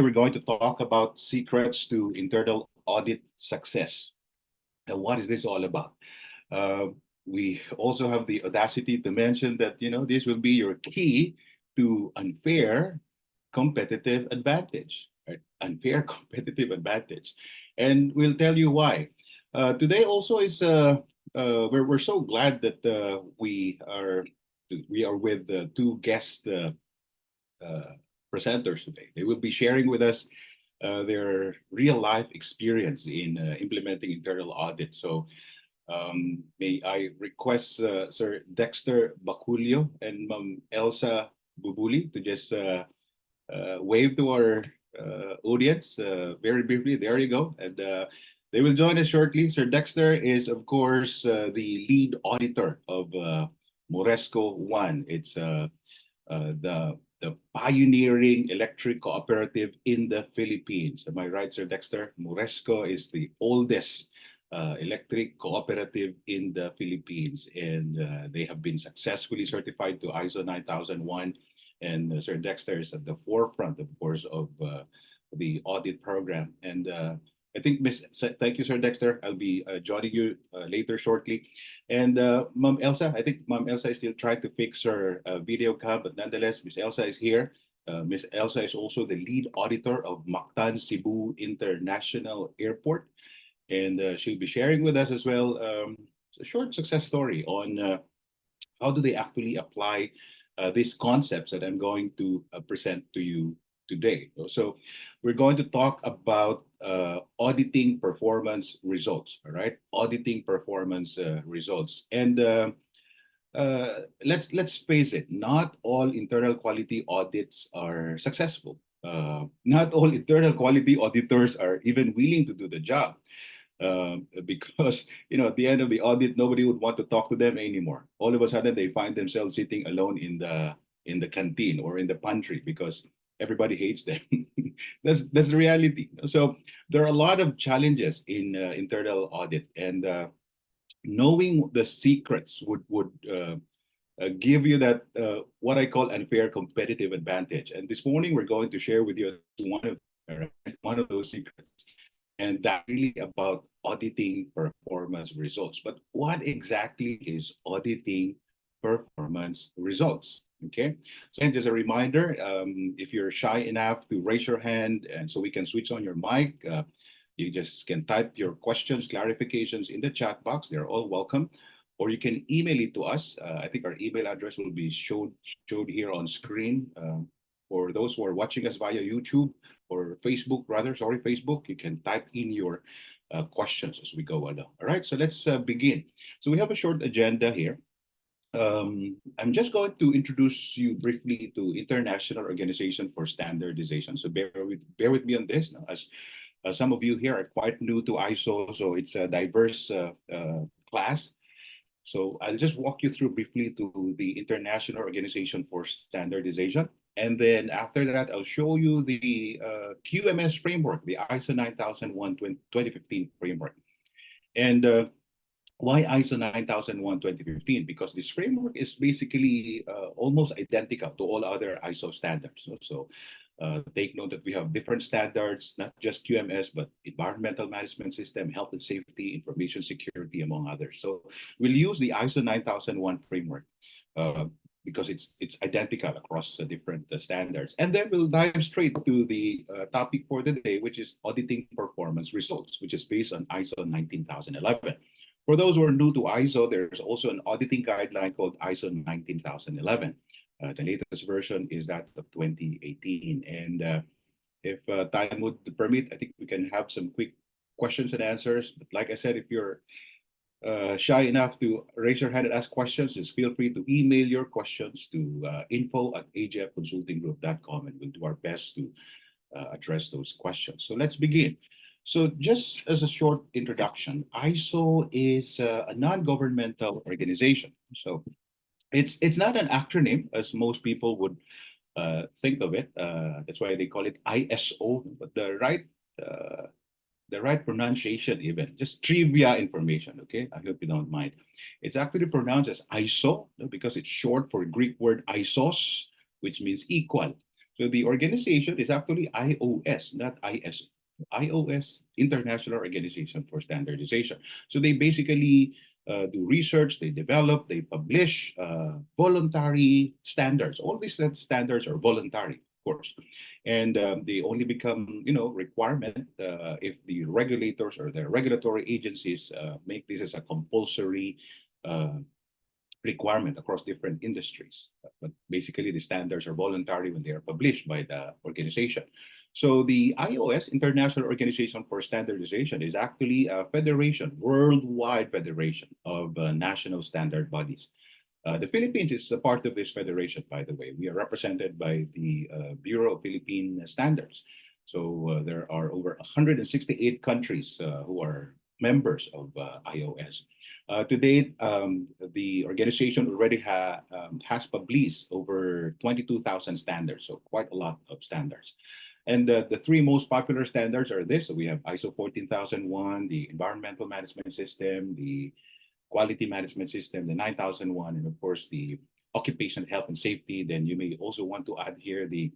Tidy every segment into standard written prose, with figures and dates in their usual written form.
we're going to talk about secrets to internal audit success. And what is this all about? Uh, we also have the audacity to mention that, this will be your key to unfair competitive advantage, right? Unfair competitive advantage. And we'll tell you why. Today also is, we're so glad that we are with two guest uh, presenters today. They will be sharing with us their real life experience in implementing internal audit. So may I request Sir Dexter Baculio and Ma'am Elsa Bubuli to just wave to our audience very briefly. There you go. And they will join us shortly. Sir Dexter is, of course, the lead auditor of Moresco One. It's the pioneering electric cooperative in the Philippines. Am I right, Sir Dexter? Moresco is the oldest electric cooperative in the Philippines, and they have been successfully certified to ISO 9001. And Sir Dexter is at the forefront, of course, of the audit program. And I think, thank you, Sir Dexter. I'll be joining you later shortly. And Ma'am Elsa, I think Ma'am Elsa is still trying to fix her video cam, but nonetheless, Miss Elsa is here. Miss Elsa is also the lead auditor of Mactan-Cebu International Airport. And she'll be sharing with us as well a short success story on how do they actually apply these concepts that I'm going to present to you today. So we're going to talk about auditing performance results, all right? Auditing performance results. And let's face it, not all internal quality audits are successful. Not all internal quality auditors are even willing to do the job. Because at the end of the audit, nobody would want to talk to them anymore. All of a sudden, they find themselves sitting alone in the canteen or in the pantry because everybody hates them. That's the reality. So there are a lot of challenges in internal audit, and knowing the secrets would give you that what I call unfair competitive advantage. And this morning, we're going to share with you one of those secrets. And that's really about auditing performance results. But what exactly is auditing performance results? Okay, so and just a reminder, if you're shy enough to raise your hand and so we can switch on your mic, you just can type your questions, clarifications in the chat box. They're all welcome. Or you can email it to us. I think our email address will be showed here on screen. For those who are watching us via YouTube or Facebook, Facebook, you can type in your questions as we go along. All right, so let's begin. So we have a short agenda here. I'm just going to introduce you briefly to International Organization for Standardization. So bear with me on this, as some of you here are quite new to ISO, so it's a diverse class. So I'll just walk you through briefly to the International Organization for Standardization. And then after that, I'll show you the QMS framework, the ISO 9001 2015 framework. And why ISO 9001 2015? Because this framework is basically almost identical to all other ISO standards. So take note that we have different standards, not just QMS, but environmental management system, health and safety, information security, among others. So we'll use the ISO 9001 framework because it's identical across the different standards. And then we'll dive straight to the topic for the day, which is auditing performance results, which is based on ISO 19011. For those who are new to ISO, there's also an auditing guideline called ISO 19011. The latest version is that of 2018. And if time would permit, I think we can have some quick questions and answers. But like I said, if you're shy enough to raise your hand and ask questions, just feel free to email your questions to info@agfconsultinggroup.com, and we'll do our best to address those questions. So let's begin. So just as a short introduction, ISO is a non-governmental organization. So it's not an acronym as most people would think of it. That's why they call it ISO. But the right pronunciation, even just trivia information. Okay, I hope you don't mind. It's actually pronounced as ISO because it's short for Greek word isos, which means equal. So the organization is actually IOS, not ISO. IOS, International Organization for Standardization. So they basically do research, they develop, they publish voluntary standards. All these standards are voluntary, of course, and they only become, requirement if the regulators or the regulatory agencies make this as a compulsory uh, requirement across different industries. But basically, the standards are voluntary when they are published by the organization. So the IOS, International Organization for Standardization, is actually a federation, worldwide federation of national standard bodies. The Philippines is a part of this federation, by the way. We are represented by the Bureau of Philippine Standards. So there are over 168 countries who are members of IOS. To date, the organization already has published over 22,000 standards, so quite a lot of standards. And the three most popular standards are this. So we have ISO 14001, the Environmental Management System, the Quality Management System, the 9001, and of course the Occupation Health and Safety. Then you may also want to add here the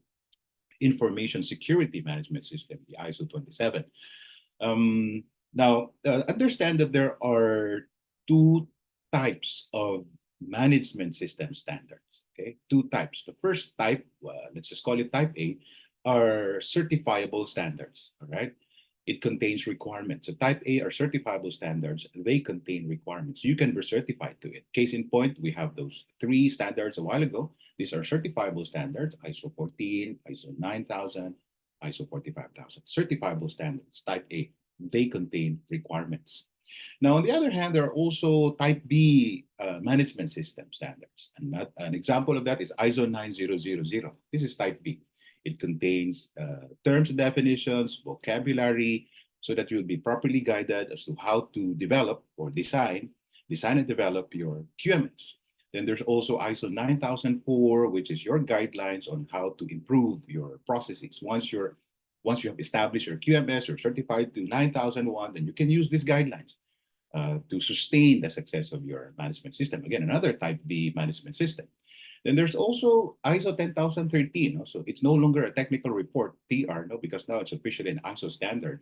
Information Security Management System, the ISO 27. Now, understand that there are two types of management system standards. Okay, two types. The first type, let's just call it type A, are certifiable standards. All right, it contains requirements. So type A are certifiable standards. They contain requirements. You can be certified to it. Case in point, we have those three standards a while ago. These are certifiable standards: ISO 14, ISO 9000, ISO 45000. Certifiable standards, type A. They contain requirements. Now, on the other hand, there are also type B management system standards. And an example of that is ISO 9000. This is type B. It contains terms and definitions, vocabulary, so that you'll be properly guided as to how to develop or design and develop your QMS. Then there's also ISO 9004, which is your guidelines on how to improve your processes. Once you have established your QMS or certified to 9001, then you can use these guidelines to sustain the success of your management system. Again, another type B management system. Then there's also ISO 10013. So it's no longer a technical report, TR, no, because now it's officially an ISO standard.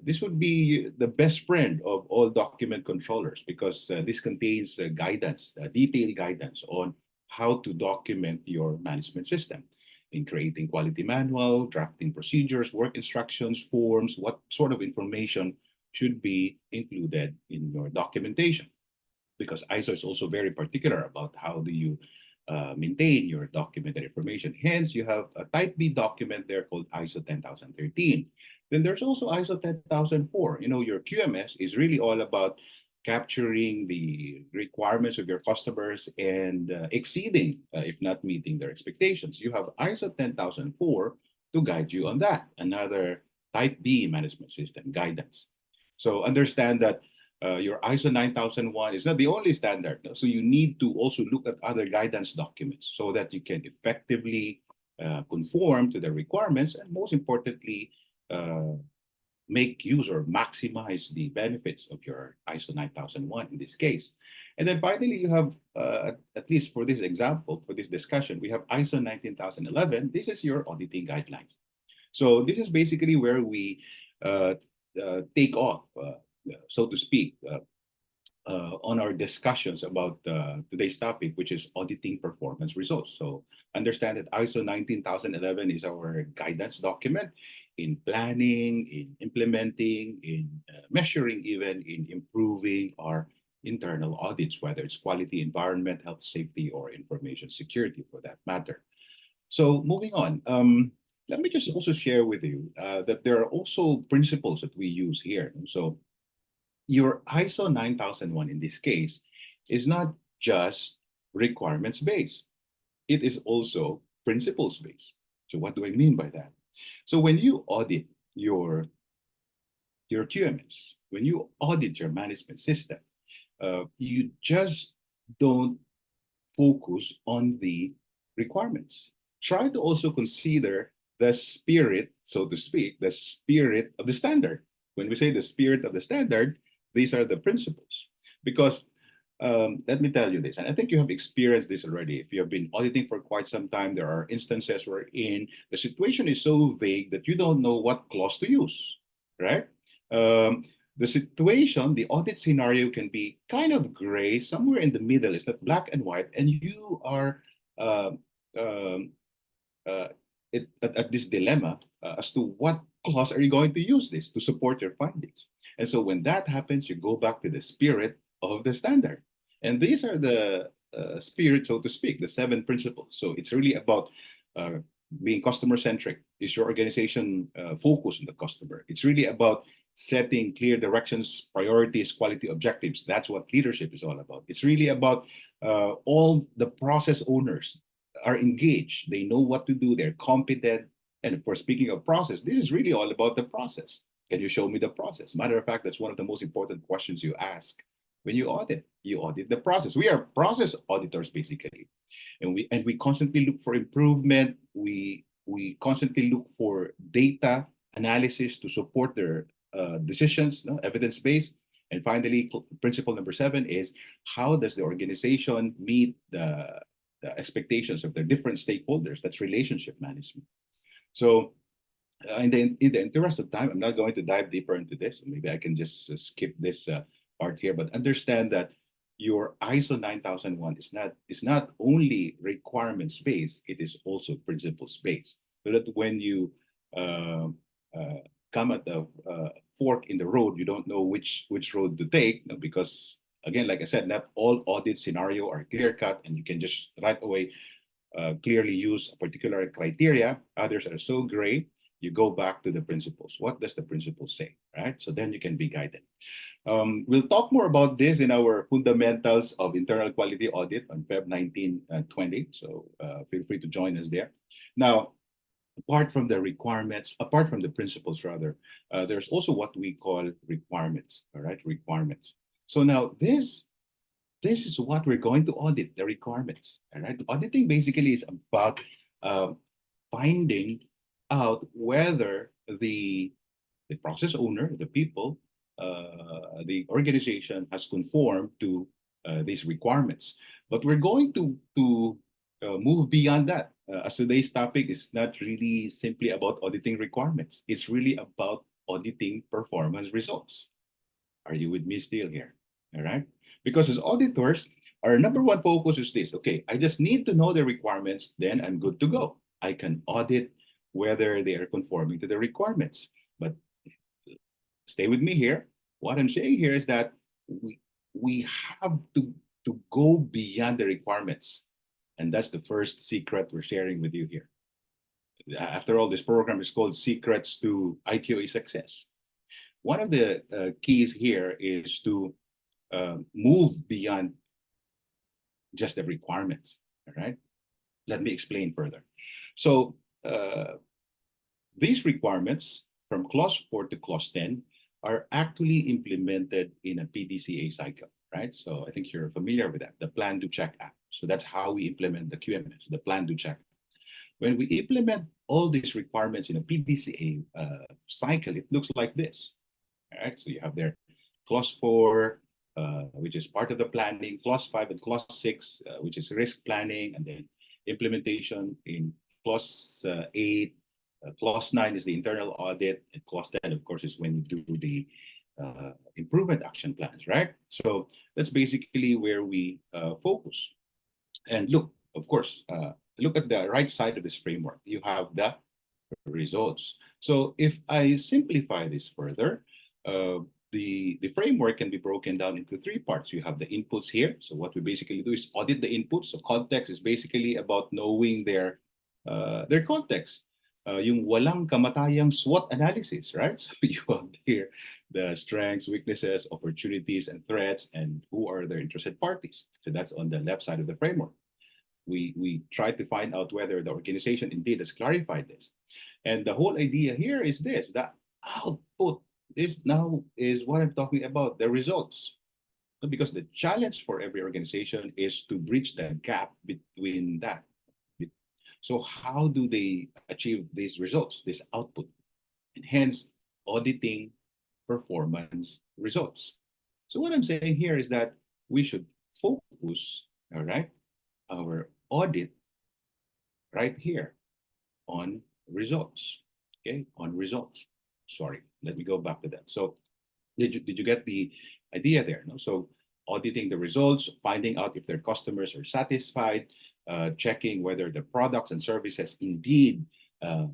This would be the best friend of all document controllers because this contains guidance, detailed guidance on how to document your management system in creating quality manual, drafting procedures, work instructions, forms, what sort of information should be included in your documentation. Because ISO is also very particular about how do you maintain your documented information. Hence, you have a type B document there called ISO 10013. Then there's also ISO 10004. Your QMS is really all about capturing the requirements of your customers and exceeding, if not meeting their expectations. You have ISO 10004 to guide you on that, another type B management system guidance. So understand that your ISO 9001 is not the only standard. No? So you need to also look at other guidance documents so that you can effectively conform to the requirements and most importantly, make use or maximize the benefits of your ISO 9001 in this case. And then finally, you have, at least for this example, for this discussion, we have ISO 19011. This is your auditing guidelines. So this is basically where we take off, so to speak, on our discussions about today's topic, which is auditing performance results. So understand that ISO 19011 is our guidance document in planning, in implementing, in measuring, even in improving our internal audits, whether it's quality, environment, health, safety, or information security for that matter. So moving on, let me just also share with you that there are also principles that we use here. So your ISO 9001 in this case is not just requirements based, it is also principles based. So what do I mean by that? So when you audit your QMS, when you audit your management system, you just don't focus on the requirements. Try to also consider the spirit, so to speak, the spirit of the standard. When we say the spirit of the standard, these are the principles. Because let me tell you this, and I think you have experienced this already. If you have been auditing for quite some time, there are instances wherein the situation is so vague that you don't know what clause to use, right? Um, the situation, the audit scenario can be kind of gray, somewhere in the middle. It's not black and white, and you are um, um, uh, at this dilemma as to what clause are you going to use this to support your findings. And so when that happens, you go back to the spirit of the standard. And these are the spirit, so to speak, the seven principles. So it's really about uh, being customer centric. Is your organization focused on the customer? It's really about setting clear directions, priorities, quality objectives. That's what leadership is all about. It's really about all the process owners are engaged. They know what to do. They're competent. And of course, speaking of process, this is really all about the process. Can you show me the process? Matter of fact, that's one of the most important questions you ask when you audit. You audit the process. We are process auditors basically, and we constantly look for improvement. We constantly look for data analysis to support their decisions, no? Evidence based. And finally, principle number 7 is how does the organization meet the expectations of their different stakeholders? That's relationship management. So, in the interest of time, I'm not going to dive deeper into this. Maybe I can just skip this part here, but understand that your ISO 9001 is not only requirements based; it is also principles based. So that when you uh, uh, come at a fork in the road, you don't know which road to take, you know, because again, like I said, not all audit scenario are clear cut, and you can just right away clearly use a particular criteria. Others are so gray. You go back to the principles. What does the principle say, right? So then you can be guided. We'll talk more about this in our fundamentals of internal quality audit on Feb 19 and 20. So feel free to join us there. Now, apart from the requirements, apart from the principles rather, there's also what we call requirements, all right? Requirements. So now this is what we're going to audit, the requirements. All right. Auditing basically is about uh, finding out whether the process owner, the people, the organization has conformed to these requirements. But we're going to move beyond that. As today's topic is not really simply about auditing requirements. It's really about auditing performance results. Are you with me still here? All right. Because as auditors, our number one focus is this. Okay, I just need to know the requirements, then I'm good to go. I can audit whether they are conforming to the requirements. But stay with me here. What I'm saying here is that we, we have to go beyond the requirements. And that's the first secret we're sharing with you here. After all, this program is called Secrets to IQA Success. One of the keys here is to move beyond just the requirements. All right. Let me explain further. So these requirements from clause 4 to clause 10 are actually implemented in a PDCA cycle, right? So I think you're familiar with that, the Plan, Do, Check Act. So that's how we implement the QMS, the Plan, Do, Check. When we implement all these requirements in a PDCA cycle, it looks like this. All right, so you have there clause 4, which is part of the planning, clause 5 and clause 6, which is risk planning, and then implementation in clause 8. Clause 9 is the internal audit, and clause 10, of course, is when you do the improvement action plans, right? So that's basically where we focus. And look, of course, look at the right side of this framework. You have the results. So if I simplify this further, the framework can be broken down into 3 parts. You have the inputs here. So what we basically do is audit the inputs. So context is basically about knowing their context. Yung walang kamatayang SWOT analysis, right? So you have here the strengths, weaknesses, opportunities, and threats, and who are the interested parties. So that's on the left side of the framework. We try to find out whether the organization indeed has clarified this. And the whole idea here is this, the output. This now is what I'm talking about, the results. Because the challenge for every organization is to bridge the gap between that. So how do they achieve these results, this output? And hence, auditing performance results. So what I'm saying here is that we should focus, all right, our audit right here on results. Okay, on results. Sorry, let me go back to that. So did you get the idea there? No? So auditing the results, finding out if their customers are satisfied, checking whether the products and services indeed uh,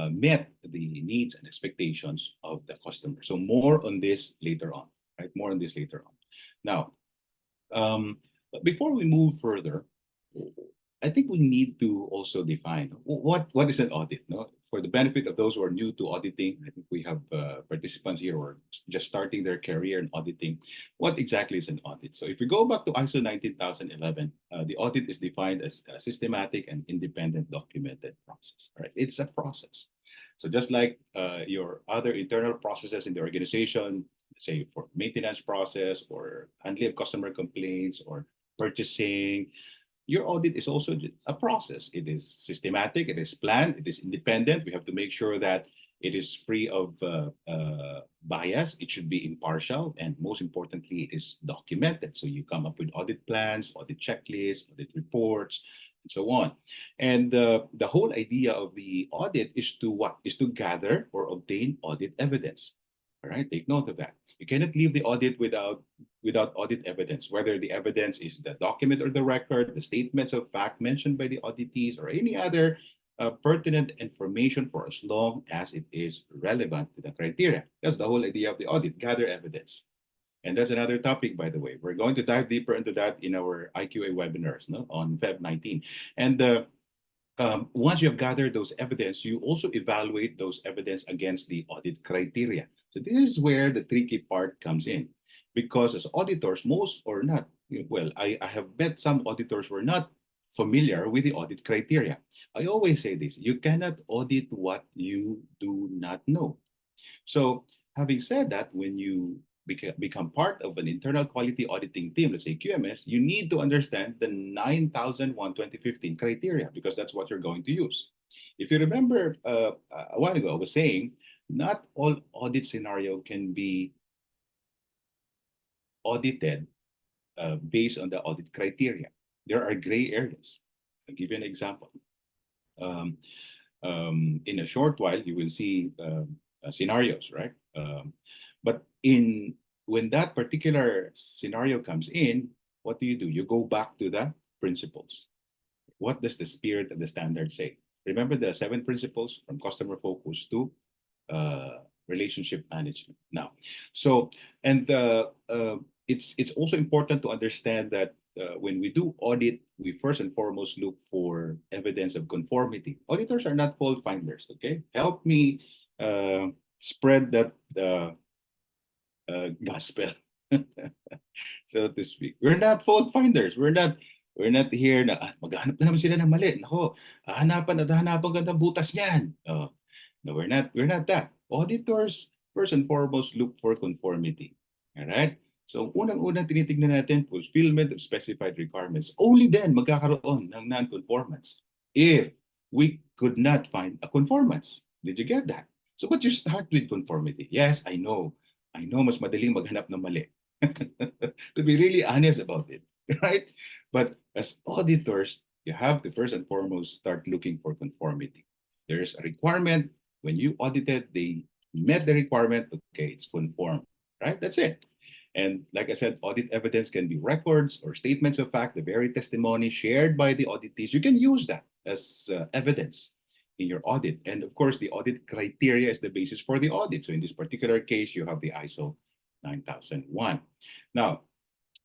met the needs and expectations of the customer. So more on this later on, right? More on this later on. Now, but before we move further, I think we need to also define what is an audit. No, for the benefit of those who are new to auditing, I think we have participants here who are just starting their career in auditing. What exactly is an audit? So if we go back to ISO 19011, the audit is defined as a systematic and independent documented process. Right? It's a process. So just like your other internal processes in the organization, say for maintenance process or handling of customer complaints or purchasing, your audit is also a process. It is systematic, it is planned, it is independent. We have to make sure that it is free of bias. It should be impartial. And most importantly, it is documented. So you come up with audit plans, audit checklists, audit reports, and so on. And the whole idea of the audit is to what? Is to gather or obtain audit evidence. All right, take note of that. You cannot leave the audit without audit evidence, whether the evidence is the document or the record, the statements of fact mentioned by the auditees, or any other pertinent information for as long as it is relevant to the criteria. That's the whole idea of the audit, gather evidence. And that's another topic, by the way. We're going to dive deeper into that in our IQA webinars, no, on Feb 19. And once you have gathered those evidence, you also evaluate those evidence against the audit criteria. So this is where the tricky part comes in, because as auditors, most or not, well, I have met some auditors who are not familiar with the audit criteria. I always say this: you cannot audit what you do not know. So having said that, when you become part of an internal quality auditing team, let's say QMS, you need to understand the 9001-2015 criteria, because that's what you're going to use. If you remember a while ago, I was saying not all audit scenario can be audited based on the audit criteria. There are gray areas. I'll give you an example. Um, in a short while, you will see scenarios, right? But when that particular scenario comes in, what do? You go back to the principles. What does the spirit of the standard say? Remember the 7 principles from customer focus to relationship management. Now, so and it's also important to understand that when we do audit, we first and foremost look for evidence of conformity. Auditors are not fault finders. Okay, help me spread that gospel, so to speak. We're not fault finders. We're not here na maghanap na naman sila ng mali. Nako, hahanapan ka ng butas niyan. No, we're not that. Auditors first and foremost look for conformity. All right? So unang-unang tinitingnan natin fulfillment of specified requirements. Only then magkakaroon ng non-conformance. If we could not find a conformance. Did you get that? So but you start with conformity. Yes, I know mas madaling maghanap ng mali. To be really honest about it, right? But as auditors, you have to first and foremost start looking for conformity. There's a requirement. When you audited, they met the requirement. Okay, it's conform, right? That's it. And like I said, audit evidence can be records or statements of fact, the very testimony shared by the auditees. You can use that as evidence in your audit. And of course, the audit criteria is the basis for the audit. So in this particular case, you have the ISO 9001. Now,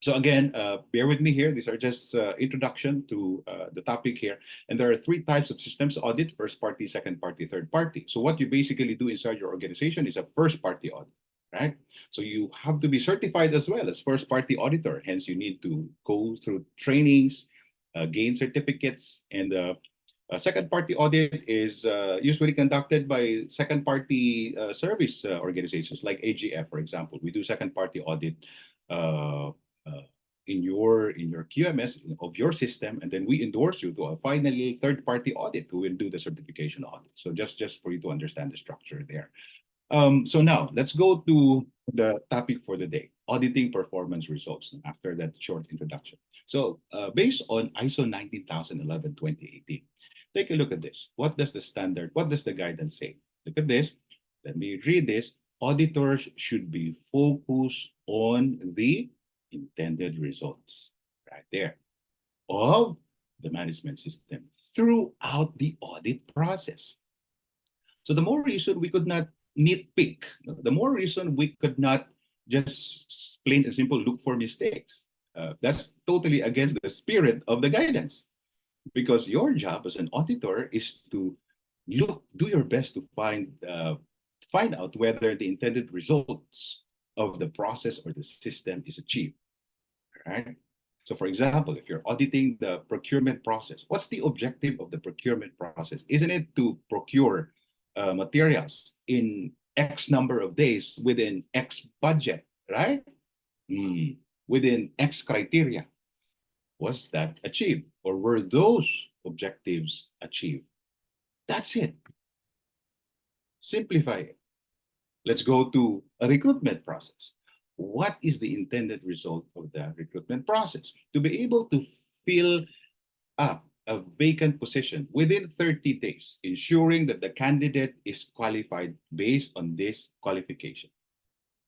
so again, bear with me here. These are just introduction to the topic here. And there are 3 types of systems audit: first party, second party, third party. So what you basically do inside your organization is a first party audit, right? So you have to be certified as well as first party auditor. Hence, you need to go through trainings, gain certificates, and second party audit is usually conducted by second party service organizations like AGF, for example. We do second party audit uh, in your QMS of your system, and then we endorse you to a finally third party audit who will do the certification audit. So just for you to understand the structure there. So now let's go to the topic for the day. auditing performance results after that short introduction. So based on ISO 19011-2018, take a look at this. What does the standard, what does the guidance say? Look at this. Let me read this. Auditors should be focused on the intended results, right there, of the management system throughout the audit process. So the more reason we could not nitpick, the more reason we could not just plain and simple look for mistakes. That's totally against the spirit of the guidance, because your job as an auditor is to do your best to find out whether the intended results of the process or the system is achieved, right? So for example, if you're auditing the procurement process, what's the objective of the procurement process? Isn't it to procure materials in X number of days within X budget, right? Within X criteria. Was that achieved? Or were those objectives achieved? That's it. Simplify it. Let's go to a recruitment process. What is the intended result of the recruitment process? To be able to fill up a vacant position within 30 days, ensuring that the candidate is qualified based on this qualification.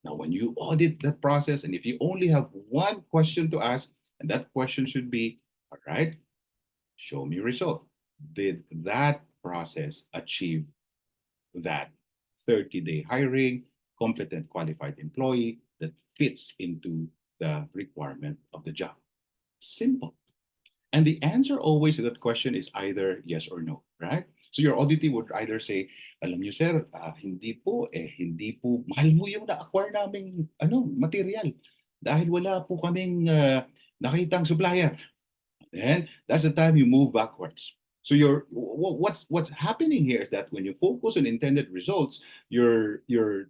Now, when you audit that process, and if you only have one question to ask, and that question should be, all right, show me result. Did that process achieve that 30-day hiring, competent qualified employee that fits into the requirement of the job? Simple. And the answer always to that question is either yes or no, right? So your auditee would either say, alam niyo sir, hindi po, mahal mo yung na-acquire naming material dahil wala po kaming nakitang supplier. And that's the time you move backwards. So what's happening here is that when you focus on intended results, you're doing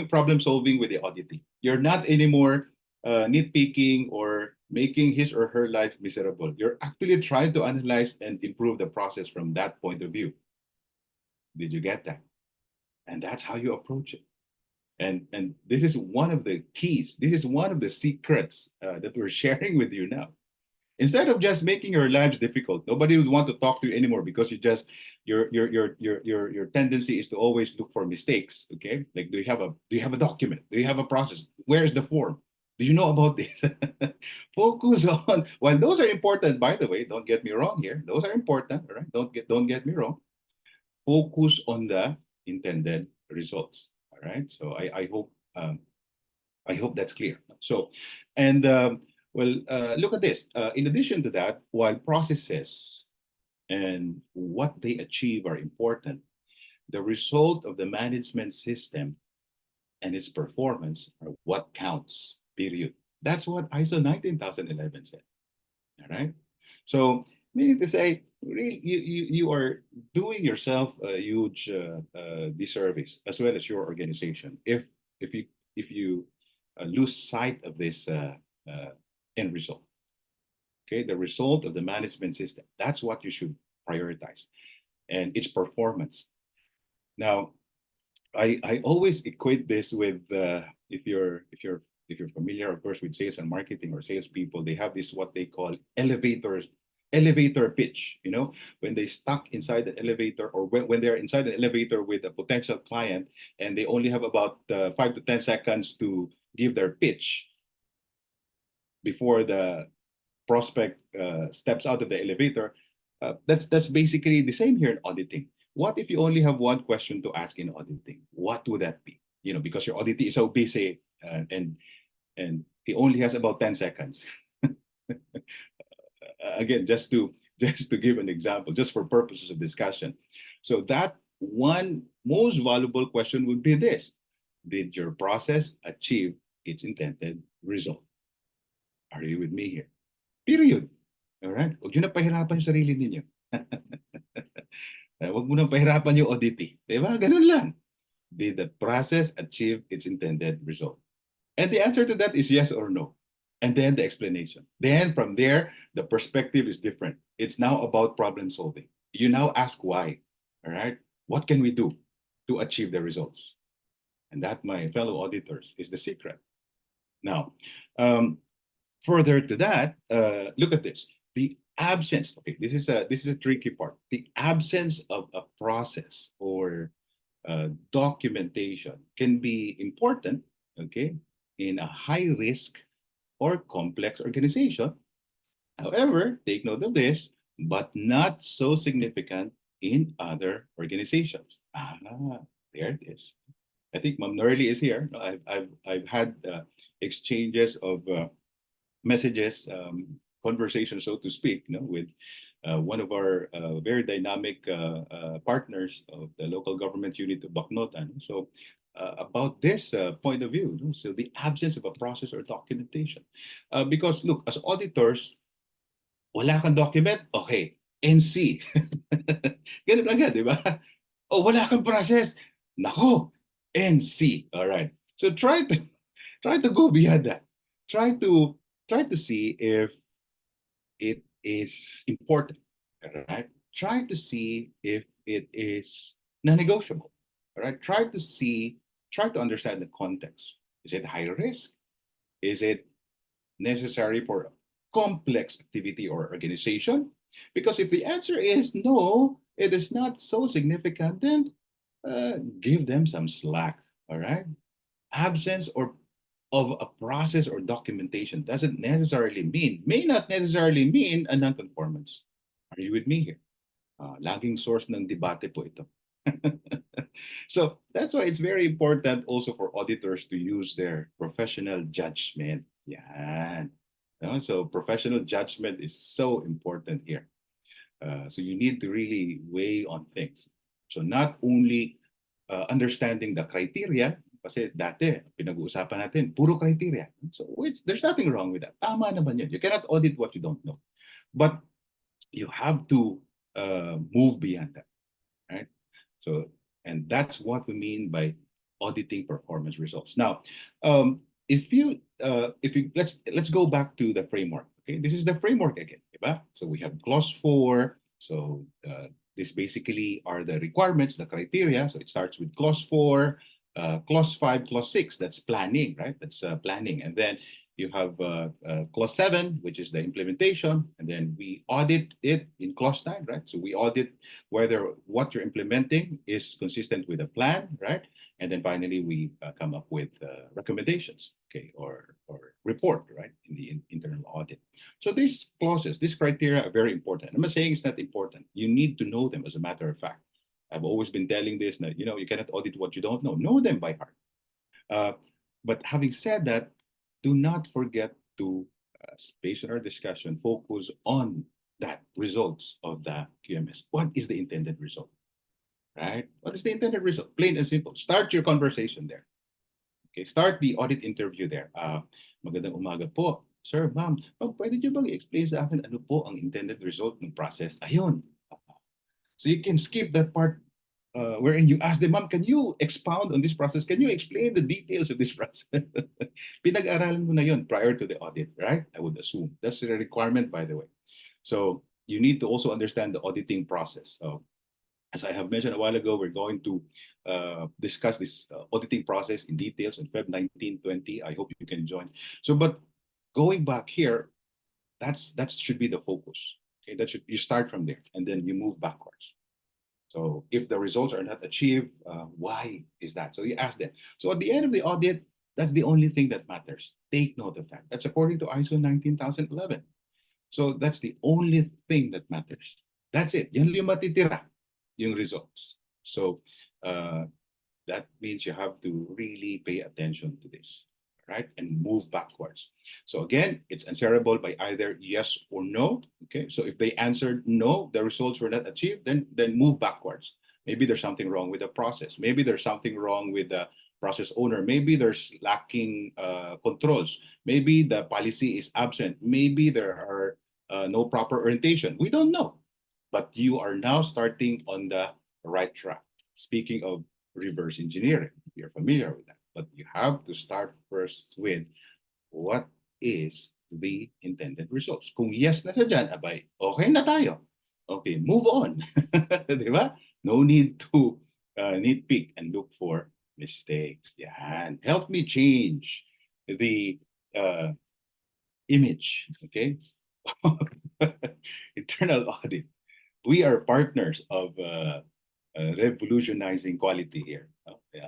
problem solving with the auditee. You're not anymore nitpicking or making his or her life miserable. You're actually trying to analyze and improve the process from that point of view. Did you get that? And that's how you approach it. And this is one of the keys. This is one of the secrets that we're sharing with you now. Instead of just making your lives difficult, nobody would want to talk to you anymore because your tendency is to always look for mistakes. Okay, like do you have a document? Do you have a process? Where is the form? Do you know about this? Focus on, well, those are important, by the way, don't get me wrong here. Those are important, all right? Don't get me wrong. Focus on the intended results. All right. So I hope that's clear. So, and look at this. In addition to that, while processes and what they achieve are important, the result of the management system and its performance are what counts, period. That's what ISO 19011 said. All right. So, meaning to say, really, you are doing yourself a huge disservice as well as your organization if you lose sight of this end result. Okay, the result of the management system. That's what you should prioritize, and its performance. Now, I always equate this with if you're familiar, of course, with sales and marketing or salespeople, they have this what they call elevator pitch. You know, when they stuck inside the elevator or when they're inside the elevator with a potential client and they only have about 5 to 10 seconds to give their pitch before the prospect steps out of the elevator. That's basically the same here in auditing. What if you only have one question to ask in auditing? What would that be? You know, because your auditee is so busy and he only has about 10 seconds. Again, just to give an example, just for purposes of discussion. So that one most valuable question would be this: did your process achieve its intended result? Are you with me here? Period. All right? Huwag nyo na pahirapan yung sarili ninyo. Huwag mo na pahirapan yung auditee. Diba? Ganun lang. Did the process achieve its intended result? And the answer to that is yes or no. And then the explanation. Then from there, the perspective is different. It's now about problem solving. You now ask why. All right? What can we do to achieve the results? And that, my fellow auditors, is the secret. Now, further to that, look at this. The absence, okay, this is a tricky part. The absence of a process or documentation can be important, okay, in a high risk or complex organization. However, take note of this, but not so significant in other organizations. There it is. I think Ma'am Norley is here. No, I've had exchanges of messages, conversations, so to speak, with one of our very dynamic partners of the local government unit of Bacnotan. So about this point of view, so the absence of a process or documentation. Because look, as auditors, wala kang document, okay, NC. Ganun agad, di ba? Oh, wala kang process. Nako, NC. All right. So try to go beyond that. Try to see if it is important, right? Try to see if it is non-negotiable, all right? Try to understand the context. Is it high risk? Is it necessary for a complex activity or organization? Because if the answer is no, it is not so significant, then give them some slack, all right? Absence or of a process or documentation doesn't necessarily mean, may not necessarily mean a non-conformance. Are you with me here? Laging source ng debate po ito. So that's why it's very important also for auditors to use their professional judgment. Yan. So professional judgment is so important here. So you need to really weigh on things. So not only understanding the criteria, kasi dati, pinag-uusapan natin, puro criteria. So there's nothing wrong with that. Tama naman yun. You cannot audit what you don't know. But you have to move beyond that, right? So, and that's what we mean by auditing performance results. Now, if you let's go back to the framework. Okay, this is the framework again, diba? So we have clause 4. So this basically are the requirements, the criteria. So it starts with clause 4, clause 5, clause 6. That's planning, right? That's planning, and then you have clause 7, which is the implementation, and then we audit it in clause 9, right? So we audit whether what you're implementing is consistent with the plan, right? And then finally, we come up with recommendations, okay, or report, right, in the internal audit. So these clauses, these criteria are very important. I'm not saying it's not important. You need to know them, as a matter of fact. I've always been telling this, that, you cannot audit what you don't know. Know them by heart. But having said that, do not forget to, based on our discussion, focus on that results of the QMS. What is the intended result? Right? What is the intended result? Plain and simple. Start your conversation there. Okay, start the audit interview there. Magandang umaga po. Sir, ma'am, pwede niyo bang i-explain sa akin ano po ang intended result ng process? Ayun. So you can skip that part wherein you ask them, ma'am, can you expound on this process? Can you explain the details of this process? Pinag-aralan mo na yun prior to the audit, right? I would assume. That's a requirement, by the way. So you need to also understand the auditing process. So as I have mentioned a while ago, we're going to discuss this auditing process in details on Feb 19, 20. I hope you can join. So, but going back here, that should be the focus. Okay, you start from there and then you move backwards. So if the results are not achieved, why is that? So you ask them. So at the end of the audit, that's the only thing that matters. Take note of that. That's according to ISO 19011. So that's the only thing that matters. That's it. Yan yung matitira, yung results. So that means you have to really pay attention to this, right? And move backwards. So again, it's answerable by either yes or no. Okay, so if they answered no, the results were not achieved, then move backwards. Maybe there's something wrong with the process. Maybe there's something wrong with the process owner. Maybe there's lacking controls. Maybe the policy is absent. Maybe there are no proper orientation. We don't know. But you are now starting on the right track. Speaking of reverse engineering, you're familiar with that. But you have to start first with what is the intended results. Kung yes na siya dyan, abay, okay na tayo. Okay, move on. Di ba? No need to nitpick and look for Mistakes. Yan. Help me change the uh, image, okay? Internal audit. We are partners of revolutionizing quality here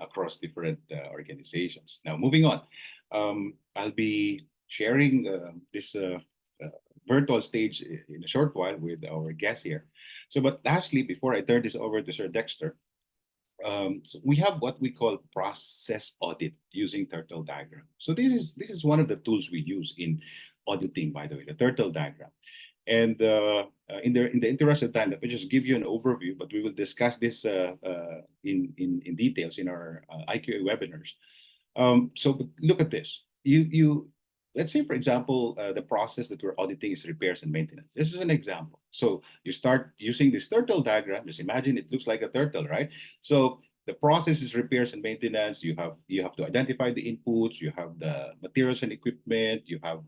across different organizations. Now, moving on, I'll be sharing this uh, virtual stage in a short while with our guest here. So, but lastly, before I turn this over to Sir Dexter, so we have what we call process audit using turtle diagram. So this is one of the tools we use in auditing, by the way, the turtle diagram. And in the interest of time, let me just give you an overview, but we will discuss this in details in our IQA webinars. So look at this. You let's say, for example, the process that we're auditing is repairs and maintenance. This is an example. So you start using this turtle diagram. Just imagine it looks like a turtle, right? So the process is repairs and maintenance. You have to identify the inputs. You have the materials and equipment. You have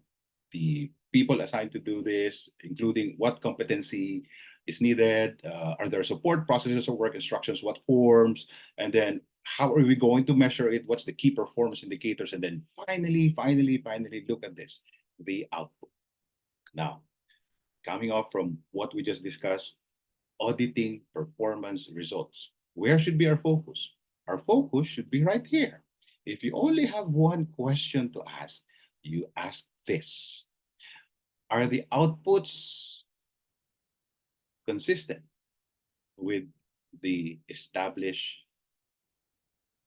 the people assigned to do this, including what competency is needed. Are there support processes or work instructions? What forms? And then how are we going to measure it? What's the key performance indicators? And then finally, look at this, the output. Now, coming off from what we just discussed, auditing performance results. Where should be our focus? Our focus should be right here. If you only have one question to ask, you ask this. Are the outputs consistent with the established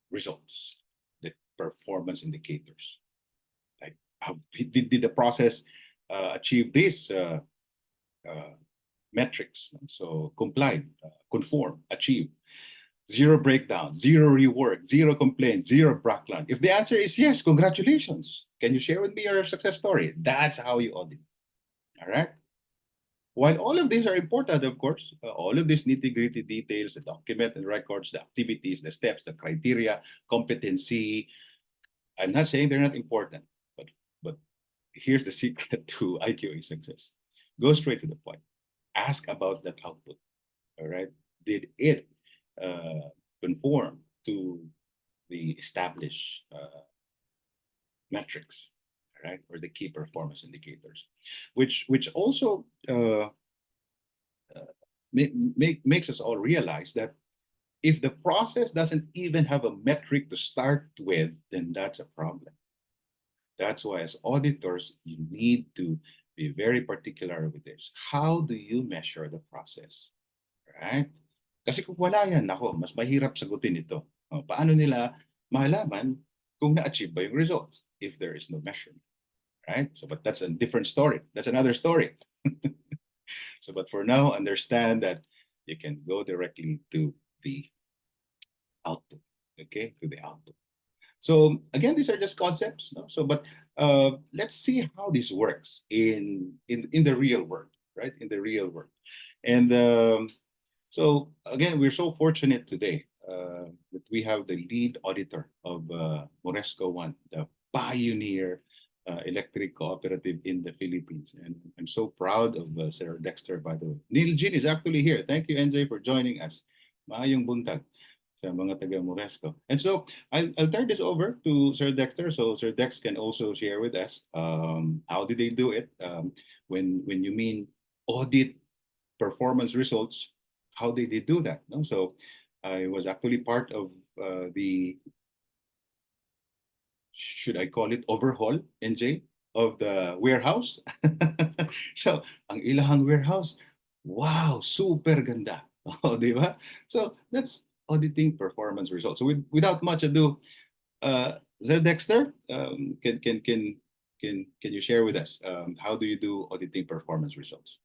results, the performance indicators? Like, did the process achieve these uh, metrics? So complied, conform, achieve. Zero breakdown, zero rework, zero complaints, zero backlog. If the answer is yes, congratulations. Can you share with me your success story? That's how you audit. All right. While all of these are important, of course, all of these nitty-gritty details, the document and records, the activities, the steps, the criteria, competency, I'm not saying they're not important, but here's the secret to IQA success. Go straight to the point. Ask about that output. All right. Did it uh, conform to the established metrics, right, or the key performance indicators, which also makes us all realize that if the process doesn't even have a metric to start with, then that's a problem. That's why, as auditors, you need to be very particular with this. How do you measure the process? Right? Kasi kung wala yan, ako, mas mahirap sagutin ito. Paano nila malaman kung na-achieve ba yung results if there is no measurement? Right? So, but that's a different story. That's another story. So, but for now, understand that you can go directly to the output. Okay, to the output. So again, these are just concepts. No? So, but let's see how this works in the real world, right? In the real world, and so again, we're so fortunate today that we have the lead auditor of Moresco One, the pioneer electric cooperative in the Philippines, and I'm so proud of Sir Dexter. By the way, Neil Jean is actually here. Thank you, NJ, for joining us. Maayong buntag sa mga taga Moresco. And so I'll turn this over to Sir Dexter, so Sir Dex can also share with us how did they do it when you mean audit performance results, how did they do that? No? So I was actually part of the, should I call it overhaul, NJ, of the warehouse. So ang ilahang warehouse, wow, super ganda. Oh, di ba? So that's auditing performance results. So without much ado, Sir Dexter, can you share with us how do you do auditing performance results?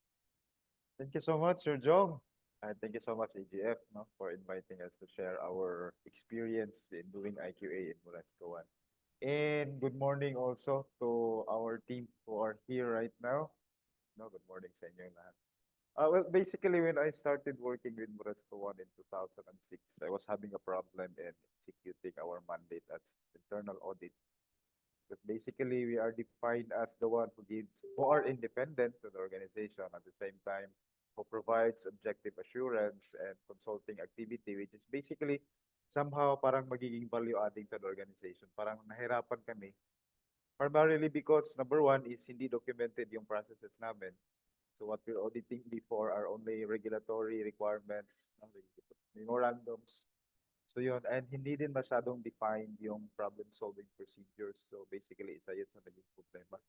Thank you so much, Sir Joe. And thank you so much, AGF, no, for inviting us to share our experience in doing IQA in Moresco One. And good morning also to our team who are here right now. No, good morning sa inyo lahat. Well, basically, when I started working with Moresco One in 2006, I was having a problem in executing our mandate as internal audit. Because basically, we are defined as the one who are independent to the organization at the same time, who provides objective assurance and consulting activity, which is basically somehow parang magiging value adding to the organization. Parang nahirapan kami. Primarily because number one is hindi documented yung processes namin. So what we're auditing before are only regulatory requirements, memorandums. So yun, and hindi din masyadong defined yung problem-solving procedures. So basically, isa yun sa naging problema.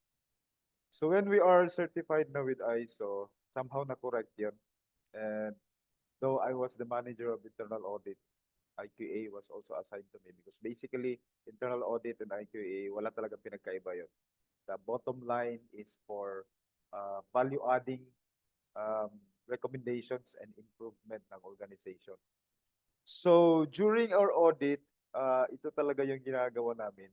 So when we are certified na with ISO, somehow na-correct yun. And though I was the manager of internal audit, IQA was also assigned to me because basically, internal audit and IQA, wala talagang pinagkaiba yun. The bottom line is for value-adding um, recommendations and improvement ng organization. So during our audit, ito talaga yung ginagawa namin.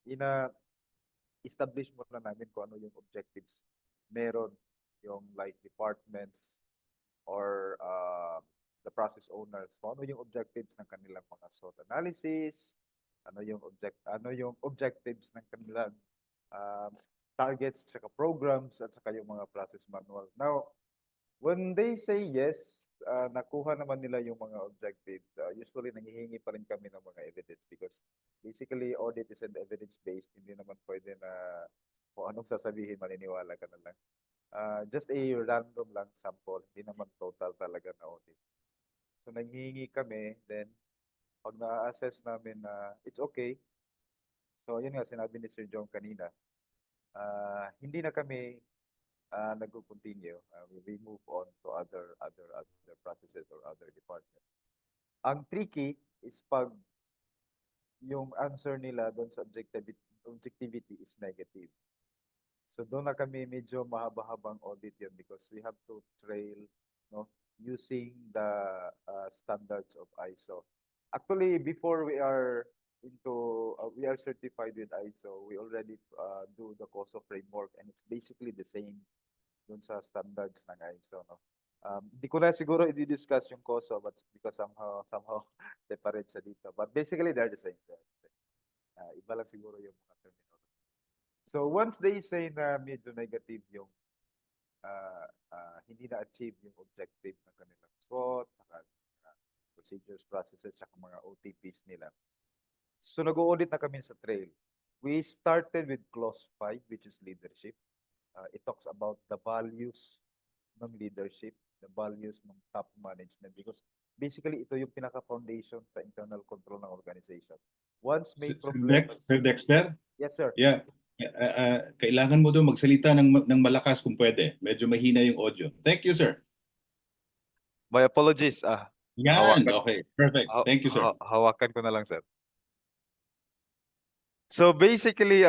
Ina-establish muna namin kung ano yung objectives meron yung like departments or the process owners, kung ano yung objectives ng kanilang mga SWOT analysis, ano yung objectives ng kanilang um, targets, saka programs, at saka yung mga process manual. Now, when they say yes, nakuha naman nila yung mga objectives, usually nanghihingi pa rin kami ng mga evidence because basically audit is an evidence-based, hindi naman pwede na kung anong sasabihin, maniniwala ka na lang. Just a random lang sample, hindi naman total talaga na audit. So nanghihingi kami, then pag na-assess namin na it's okay, so yun nga sinabi ni Sir John kanina, hindi na kami nag-continue. We move on to other processes or other departments. Ang tricky is pag yung answer nila doon sa objectivity is negative. So doon na kami medyo mahaba-habang audit yun because we have to trail, no, using the standards of ISO. Actually, before we are certified with ISO, we already do the COSO framework and it's basically the same dun sa standards ng ISO, no. Hindi ko na siguro i-discuss yung COSO but because somehow separate siya dito. But basically, they're the same. Iba lang siguro yung mga terminology. So once they say na medyo negative yung hindi na-achieve yung objective ng kanilang SWOT, procedures, processes, saka mga OTPs nila. So nag-audit na kami sa trail. We started with clause 5, which is leadership. It talks about the values ng leadership, the values ng top management because basically ito yung pinaka-foundation sa internal control ng organization. Once may problema... Sir Dexter? Yes, sir. Yeah. Kailangan mo doon magsalita ng malakas kung pwede. Medyo mahina yung audio. Thank you, sir. My apologies. Yan. Okay. Perfect. Thank you, sir. Hawakan ko na lang, sir. So basically,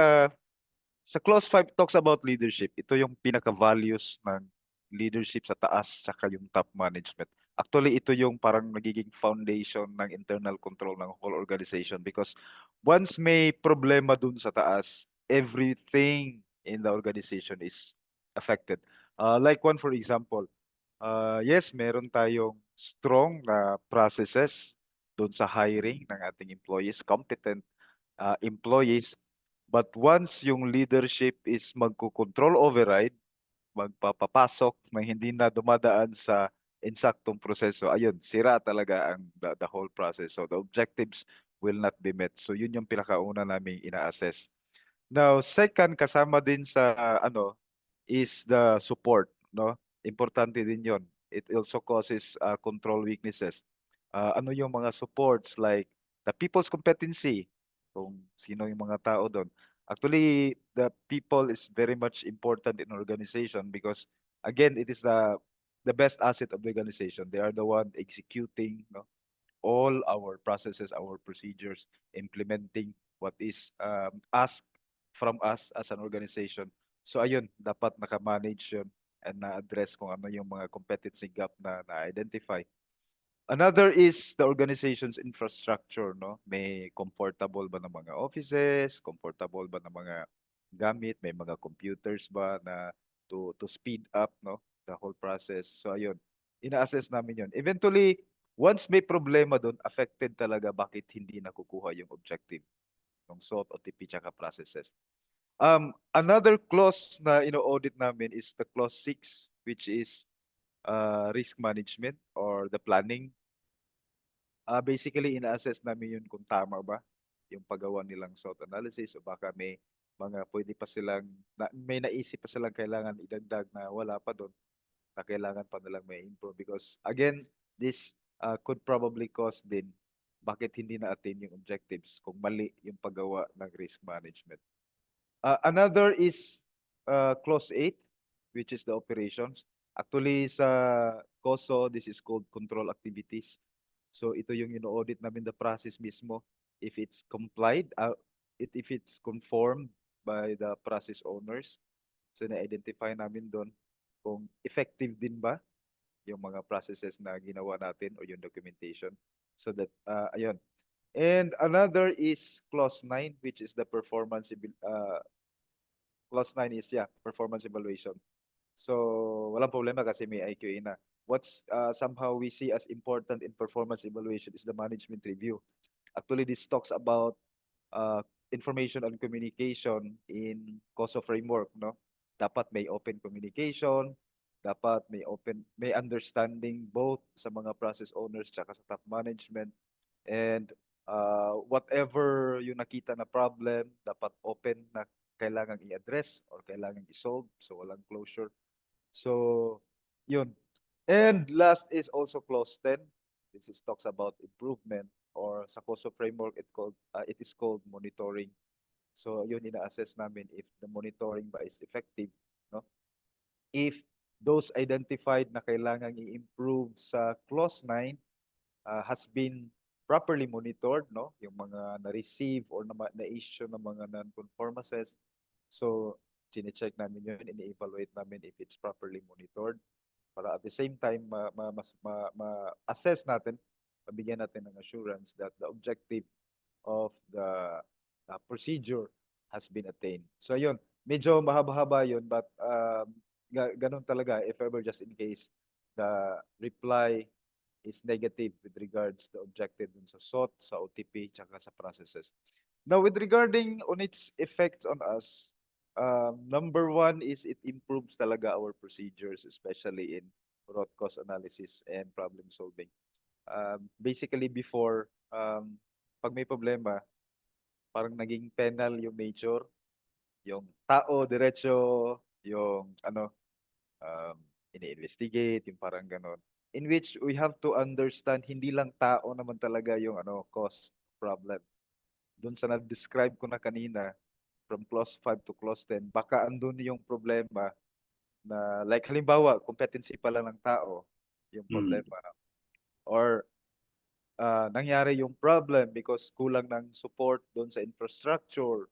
sa clause 5 talks about leadership. Ito yung pinaka-values ng leadership sa taas tsaka yung top management. Actually, ito yung parang nagiging foundation ng internal control ng whole organization because once may problema dun sa taas, everything in the organization is affected. Like one, for example, yes, meron tayong strong na processes dun sa hiring ng ating employees, competent employees. But once yung leadership is magko-control override, magpapapasok na hindi na dumadaan sa insaktong proseso, ayun, sira talaga ang the whole process. So the objectives will not be met. So yun yung pinakauna naming ina-assess. Now, second, kasama din sa is the support, no? Importante din yon. It also causes control weaknesses. Ano yung mga supports like the people's competency, kung sino yung mga tao doon. Actually, the people is very much important in organization because again, it is the best asset of the organization. They are the one executing, no, all our processes, our procedures, implementing what is asked from us as an organization. So ayun, dapat naka-manage yun and na-address kung ano yung mga competency gap na na-identify. Another is the organization's infrastructure, no? May comfortable ba ng mga offices, comfortable ba ng mga gamit, may mga computers ba na to speed up, no, the whole process. So ayun, ina-assess namin 'yon. Eventually, once may problema doon, affected talaga bakit hindi nakukuha yung objective ng SWOT, OTP, tsaka processes. Another clause na ino-audit namin is the clause 6, which is risk management or the planning. Basically, ina-assess namin yun kung tama ba yung paggawa nilang SWOT analysis o baka may mga pwede pa silang, may naisip pa silang kailangan idagdag na wala pa doon na kailangan pa nilang may improve. Because again, this could probably cause din bakit hindi na-attain yung objectives kung mali yung paggawa ng risk management. Another is clause 8, which is the operations. Actually, sa COSO, this is called control activities. So ito yung ino-audit namin the process mismo. If it's complied, if it's conformed by the process owners. So na-identify namin doon kung effective din ba yung mga processes na ginawa natin o yung documentation. So that, ayun. And another is clause 9, which is the clause 9 is, yeah, performance evaluation. So, walang problema kasi may IQA na. What's somehow we see as important in performance evaluation is the management review. Actually, this talks about uh, information on communication in COSO framework, no? Dapat may open communication, dapat may understanding both sa mga process owners tsaka sa top management. And whatever yung nakita na problem, dapat open na kailangan i-address or kailangan i-solve. So, walang closure. So, yun. And last is also clause 10. This is talks about improvement or sa COSO framework it is called monitoring. So, yun ina-assess namin if the monitoring ba is effective, no? If those identified na kailangan i-improve sa clause 9 has been properly monitored, no? Yung mga na-receive or na-issue ng mga non-conformances. So, chine-check namin yun, ini-evaluate namin if it's properly monitored para at the same time ma-assess natin, mabigyan natin ng assurance that the objective of the procedure has been attained. So yun, medyo mahaba-haba yun but ganun talaga if ever just in case the reply is negative with regards to objective dun sa SOT, sa OTP, tsaka sa processes. Now, with regarding on its effects on us, number one is it improves talaga our procedures, especially in root cause analysis and problem solving. Basically, before, pag may problema, parang naging penal yung nature, yung tao, diretso, yung ano, um, ini-investigate, yung parang ganon. In which we have to understand, hindi lang tao naman talaga yung ano, cause problem. Doon sa na-describe ko na kanina, from clause 5 to clause 10, baka andun yung problema na like halimbawa, competency pala ng tao yung Mm, problema. Or nangyari yung problem because kulang ng support doon sa infrastructure,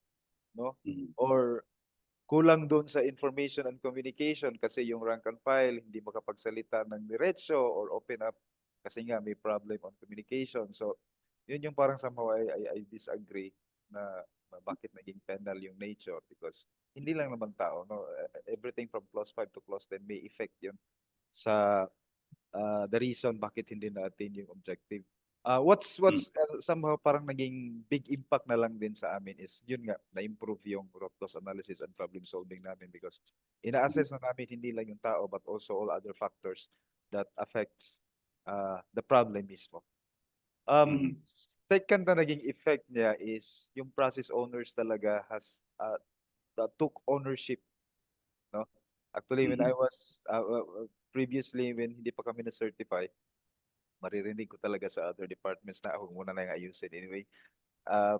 no? mm, Or kulang doon sa information and communication kasi yung rank and file hindi makapagsalita ng diretso or open up kasi nga may problem on communication. So, yun yung parang somehow I disagree na bakit naging penal yung nature because hindi lang naman tao, no? Everything from clause 5 to clause 10 may effect yun sa the reason bakit hindi natin yung objective. mm, What's somehow parang naging big impact na lang din sa amin is yun nga na-improve yung root cause analysis and problem solving namin because mm, ina-assess na namin hindi lang yung tao but also all other factors that affects the problem mismo. mm, Um, Second na naging effect niya is yung process owners talaga has took ownership, no? Actually, when I mm, was previously when hindi pa kami na-certify, maririnig ko talaga sa other departments na ako muna na yung ayusin. Anyway,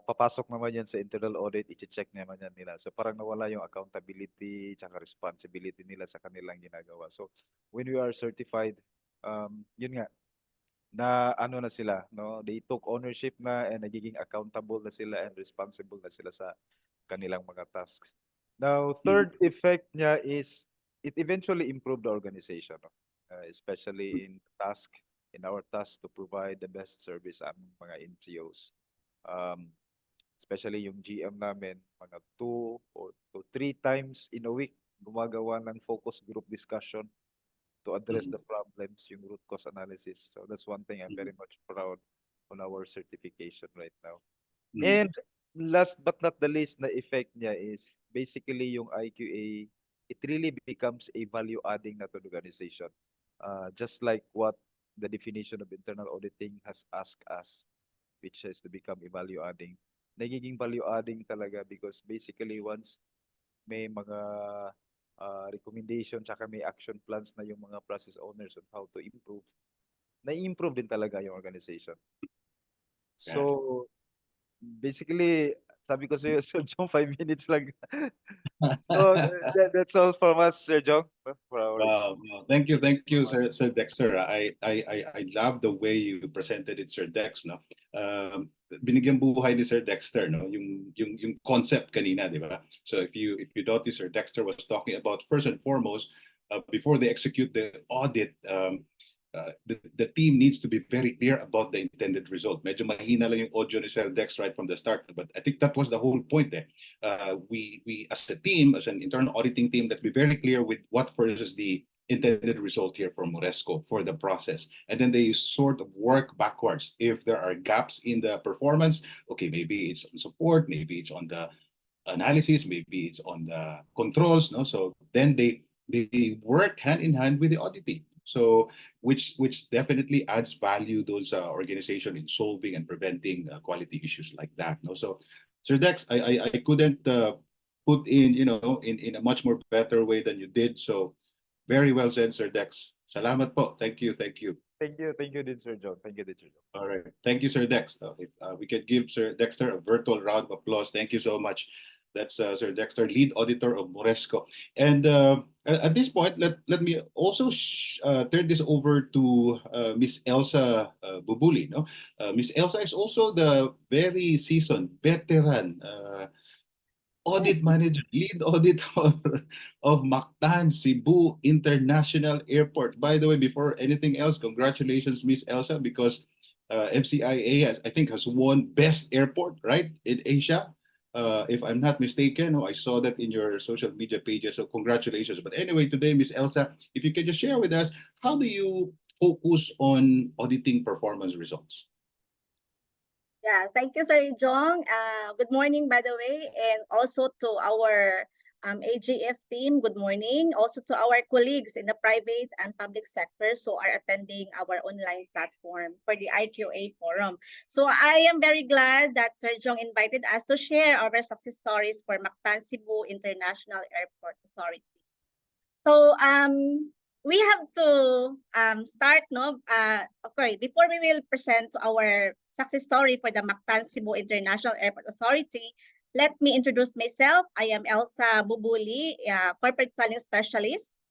papasok naman yan sa internal audit, i-check naman yan nila. So parang nawala yung accountability tsaka responsibility nila sa kanilang ginagawa. So when we are certified, yun nga, na ano na sila, no? They took ownership na and nagiging accountable na sila and responsible na sila sa kanilang mga tasks. Now, mm, third effect niya is it eventually improved the organization, no? Especially in our task to provide the best service sa aming mga NCOs. Um, Especially yung GM namin, mga 2 or 3 times in a week, gumagawa ng focus group discussion to address mm, the problems, yung root cause analysis. So that's one thing I'm mm, very much proud on our certification right now. mm, And last but not the least na effect niya is basically yung IQA, it really becomes a value adding na to the organization. Just like what the definition of internal auditing has asked us, which is to become a value adding. Nagiging value adding talaga because basically once may mga recommendation tsaka may action plans na yung mga process owners on how to improve, na-improve din talaga yung organization. Yeah. So, basically, sabi ko sa'yo, Sir Jong, 5 minutes lang. So, that's all from us, Sir Jong, for our Wow. Thank you, Sir Dexter. I love the way you presented it, Sir Dex. No, binigyan buhay ni Sir Dexter, no, yung concept kanina, di ba? So if you notice, Sir Dexter was talking about first and foremost, before they execute the audit, the team needs to be very clear about the intended result. Medyo mahina lang yung audio ni Sir Dex right from the start, but I think that was the whole point there. We as a team, as an internal auditing team, let's be very clear with what first is the intended result here for Moresco for the process, and then they sort of work backwards. If there are gaps in the performance, okay, maybe it's on support, maybe it's on the analysis, maybe it's on the controls. No, so then they work hand in hand with the audit team. So which definitely adds value those organization in solving and preventing quality issues like that. No, so Sir Dex, I couldn't put in in a much more better way than you did. So very well said, Sir Dex. Salamat po. Thank you. Thank you din, Sir Jong. Thank you din, Sir Jong. All right. Thank you, Sir Dex. If we could give Sir Dexter a virtual round of applause. Thank you so much. That's Sir Dexter, lead auditor of Moresco. And at this point, let me also turn this over to Miss Elsa Bubuli. No, Miss Elsa is also the very seasoned veteran audit manager, lead auditor of Mactan-Cebu International Airport. By the way, before anything else, congratulations, Miss Elsa, because MCIA I think has won best airport, right, in Asia. If I'm not mistaken, I saw that in your social media pages. So congratulations. But anyway, today, Miss Elsa, if you can just share with us, how do you focus on auditing performance results? Yeah, thank you, Sir Jong. Good morning, by the way, and also to our AGF team, good morning. Also to our colleagues in the private and public sectors who are attending our online platform for the IQA forum. So I am very glad that Sir Jong invited us to share our success stories for Mactan-Cebu International Airport Authority. So we have to start, no? Okay, before we will present our success story for the Mactan-Cebu International Airport Authority, let me introduce myself. I am Elsa Bubuli, corporate planning specialist,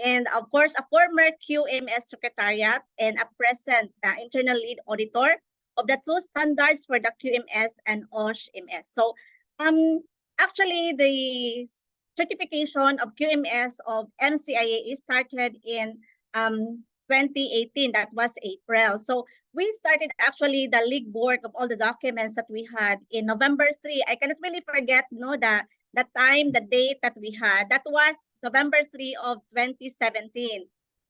and of course, a former QMS secretariat and a present internal lead auditor of the two standards for the QMS and OSH-MS. So actually, the certification of QMS of MCIA started in 2018. That was April. So we started actually the league board of all the documents that we had in November 3. I cannot really forget the time, the date that we had. That was November 3 of 2017.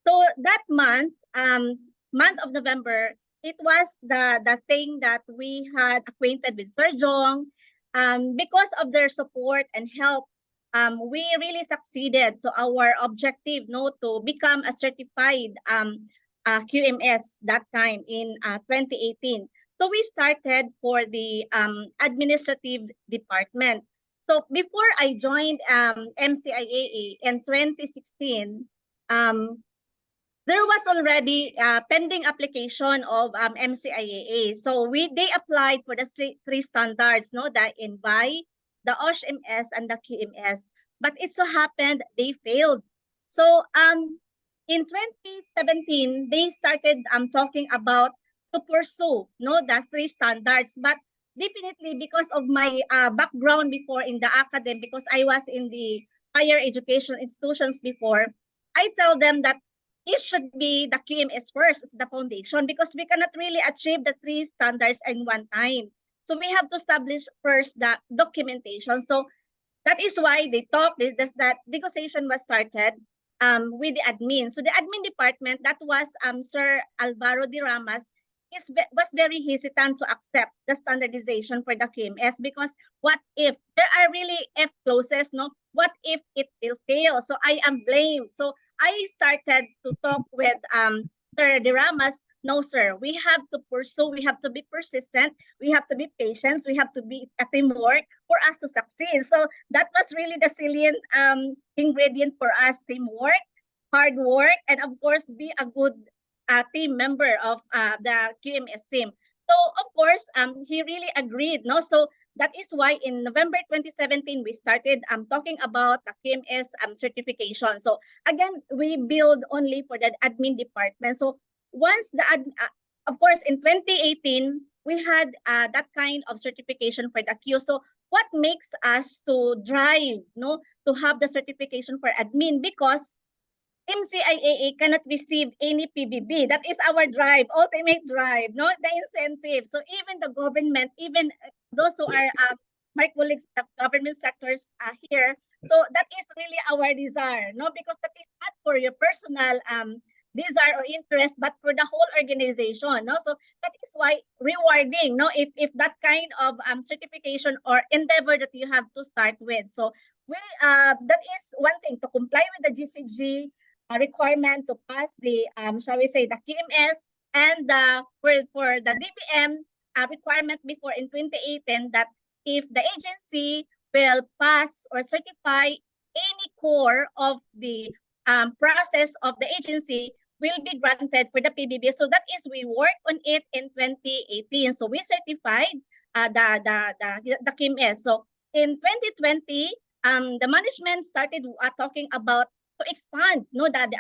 So that month of November, it was the thing that we had acquainted with Sir Jong. Because of their support and help, we really succeeded to our objective, no, to become a certified QMS that time in 2018. So we started for the administrative department. So before I joined MCIAA in 2016, there was already pending application of MCIAA. So they applied for the three standards, no, the INVI, the OSH-MS, and the QMS. But it so happened they failed. So in 2017, they started talking about to pursue, no, the three standards. But definitely because of my background before in the academy, because I was in the higher education institutions before, I tell them that it should be the QMS first as the foundation, because we cannot really achieve the three standards in one time. So we have to establish first the documentation. So that is why they talked, that negotiation was started with the admin. So the admin department, that was Sir Alvaro de Ramas, was very hesitant to accept the standardization for the QMS, because what if there are really F clauses, no? What if it will fail? So I am blamed. So I started to talk with Sir De Ramas No, sir. We have to pursue, we have to be persistent, we have to be patient, we have to be a teamwork for us to succeed. So that was really the salient ingredient for us: teamwork, hard work, and of course, be a good team member of the QMS team. So of course, he really agreed. No, so that is why in November 2017 we started talking about the QMS certification. So again, we build only for the admin department. So once of course, in 2018 we had that kind of certification for the Q. So what makes us to drive, no, to have the certification for admin? Because MCIAA cannot receive any PBB. That is our drive, ultimate drive, no, the incentive. So even the government, even those who are my colleagues, the government sectors here, so that is really our desire, no, because that is not for your personal desire or interest, but for the whole organization, no. So that is why rewarding, no, if that kind of certification or endeavor that you have to start with. So we that is one thing, to comply with the GCG requirement to pass the shall we say, the QMS, and for the DBM requirement before in 2018, that if the agency will pass or certify any core of the process of the agency, will be granted for the PBB. So that is, we worked on it in 2018. So we certified the QMS. So in 2020, the management started talking about to expand, no, the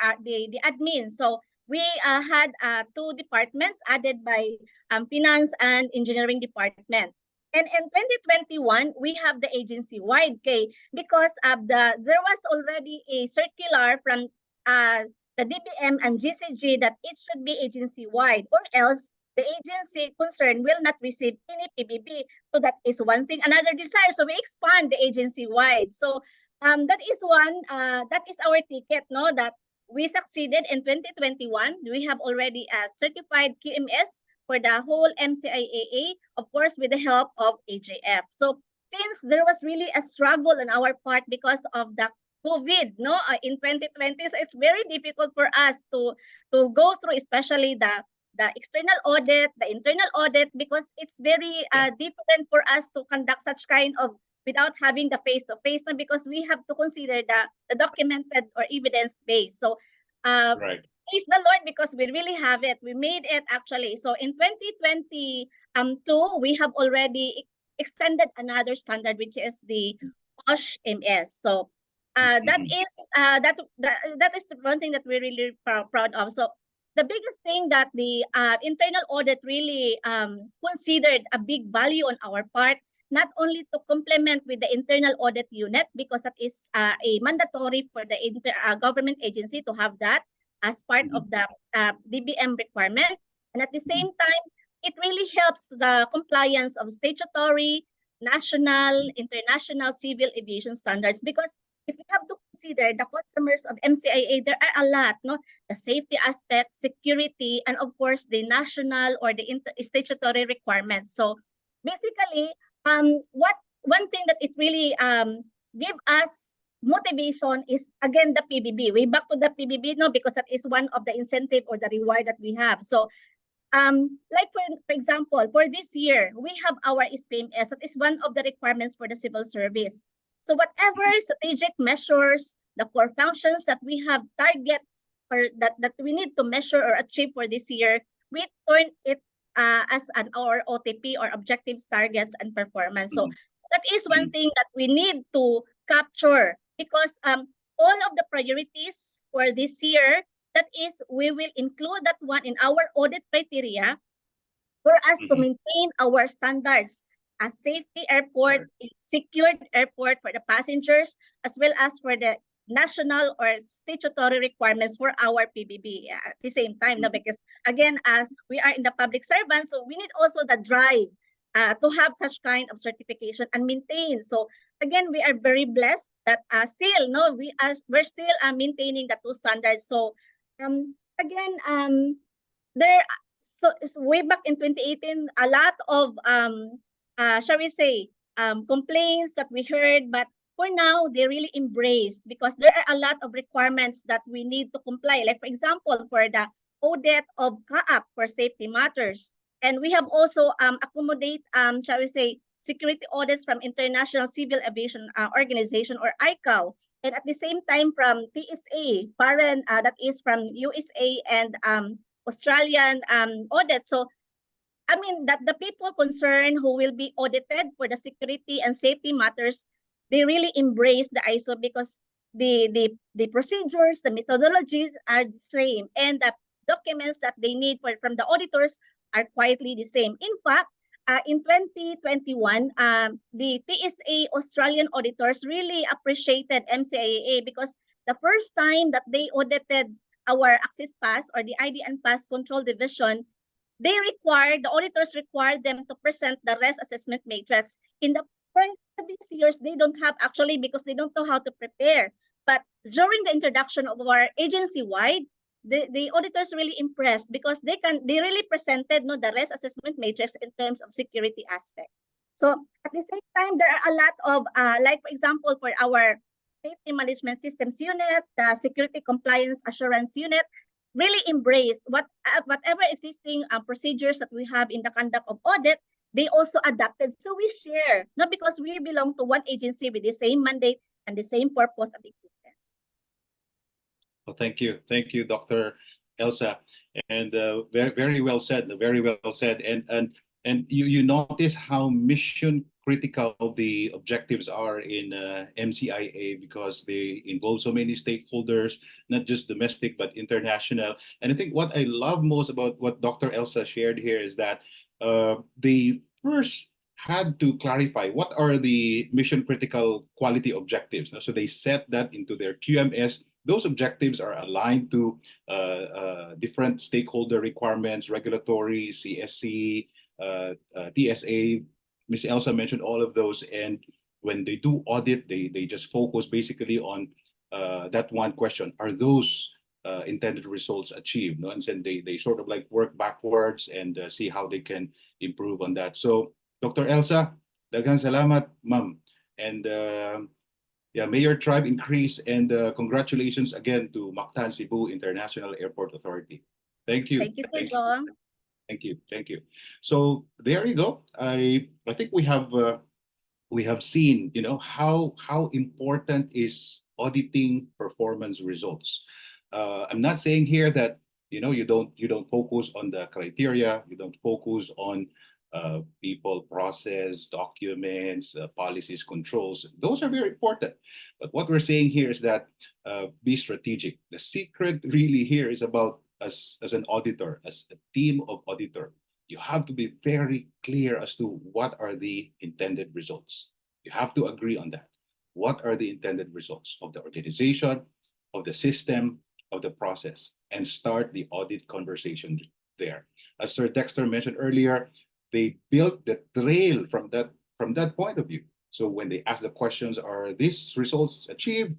admin. So we had two departments added by finance and engineering department. And in 2021, we have the agency-wide, okay, because there was already a circular from the DBM and GCG that it should be agency-wide, or else the agency concerned will not receive any PBB. So that is one thing. Another desire, so we expand the agency-wide. So that is one, that is our ticket, no, that we succeeded in 2021. We have already certified QMS for the whole MCIAA, of course, with the help of AGF. So since there was really a struggle on our part because of the COVID, no, in 2020, so it's very difficult for us to go through, especially the external audit, the internal audit, because it's very different for us to conduct such kind of without having the face-to-face, because we have to consider the documented or evidence-based. So Right. praise the Lord, because we really have it. We made it actually. So in 2022, we have already extended another standard, which is the OSH MS. So that is that is the one thing that we're really proud of. So the biggest thing that the internal audit really considered a big value on our part, not only to complement with the internal audit unit, because that is a mandatory for the government agency to have that as part of the DBM requirement. And at the same time, it really helps the compliance of statutory, national, international civil aviation standards. Because if you have to consider the customers of MCIA, there are a lot, no? The safety aspect, security, and of course the national or the statutory requirements. So basically, what one thing that it really give us motivation is again the PBB. Way back to the PBB, no, because that is one of the incentive or the reward that we have. So like for example, for this year, we have our SPMS. That is one of the requirements for the civil service. So whatever strategic measures, the core functions that we have targets or that we need to measure or achieve for this year, we turn it as an our OTP or objectives, targets, and performance. So that is one thing that we need to capture, because all of the priorities for this year, that is, we will include that one in our audit criteria for us to maintain our standards as safety airport, secured airport for the passengers, as well as for the national or statutory requirements for our PBB at the same time. No, because again, as we are in the public servant, so we need also the drive to have such kind of certification and maintain. So again, we are very blessed that still, no, we're still maintaining the two standards. So again, there, so way back in 2018, a lot of shall we say, complaints that we heard, but for now, they really embraced, because there are a lot of requirements that we need to comply. Like for example, for the audit of CAAP for safety matters. And we have also accommodate, shall we say, security audits from International Civil Aviation Organization or ICAO. And at the same time from TSA, foreign, that is from USA and Australian audits. So I mean that the people concerned who will be audited for the security and safety matters, they really embrace the ISO because the procedures, the methodologies are the same, and the documents that they need from the auditors are quietly the same. In fact, in 2021, the TSA Australian auditors really appreciated MCIAA because the first time that they audited our Access Pass or the ID and Pass Control Division, the auditors required them to present the risk assessment matrix. In the previous years, they don't have actually because they don't know how to prepare. But during the introduction of our agency-wide, the auditors really impressed because they really presented the risk assessment matrix in terms of security aspect. So at the same time, there are a lot of like for example, for our safety management systems unit, the security compliance assurance unit, really embrace whatever existing procedures that we have in the conduct of audit, they also adapted. So we share, not because we belong to one agency with the same mandate and the same purpose of existence. Well, thank you, Dr. Elsa, and very well said. Very well said. And you notice how mission critical the objectives are in MCIA because they involve so many stakeholders, not just domestic but international. And I think what I love most about what Dr. Elsa shared here is that they first had to clarify what are the mission critical quality objectives. So they set that into their QMS. Those objectives are aligned to different stakeholder requirements, regulatory, CSC, TSA. Ms. Elsa mentioned all of those. And when they do audit, they just focus basically on that one question. Are those intended results achieved? No? And then they sort of like work backwards and see how they can improve on that. So, Dr. Elsa, daghang salamat, ma'am. And yeah, may your tribe increase, and congratulations again to Mactan-Cebu International Airport Authority. Thank you. Thank you, Sir John. Thank you. So there you go. I think we have seen, how important is auditing performance results. I'm not saying here that you don't focus on the criteria, you don't focus on people, process, documents, policies, controls. Those are very important. But what we're saying here is that be strategic. The secret really here is about as an auditor, as a team of auditor. You have to be very clear as to what are the intended results. You have to agree on that. What are the intended results of the organization, of the system, of the process, and start the audit conversation there. As Sir Dexter mentioned earlier, they built the trail from that point of view. So when they ask the questions, are these results achieved?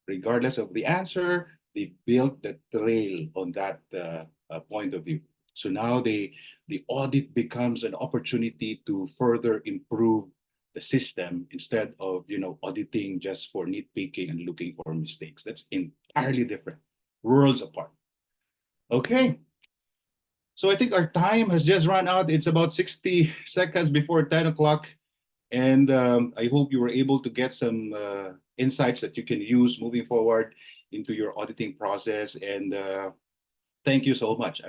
Regardless of the answer, they built the trail on that point of view. So now the audit becomes an opportunity to further improve the system instead of auditing just for nitpicking and looking for mistakes. That's entirely different, worlds apart. Okay. So I think our time has just run out. It's about 60 seconds before 10 o'clock. And I hope you were able to get some insights that you can use moving forward into your auditing process. And thank you so much.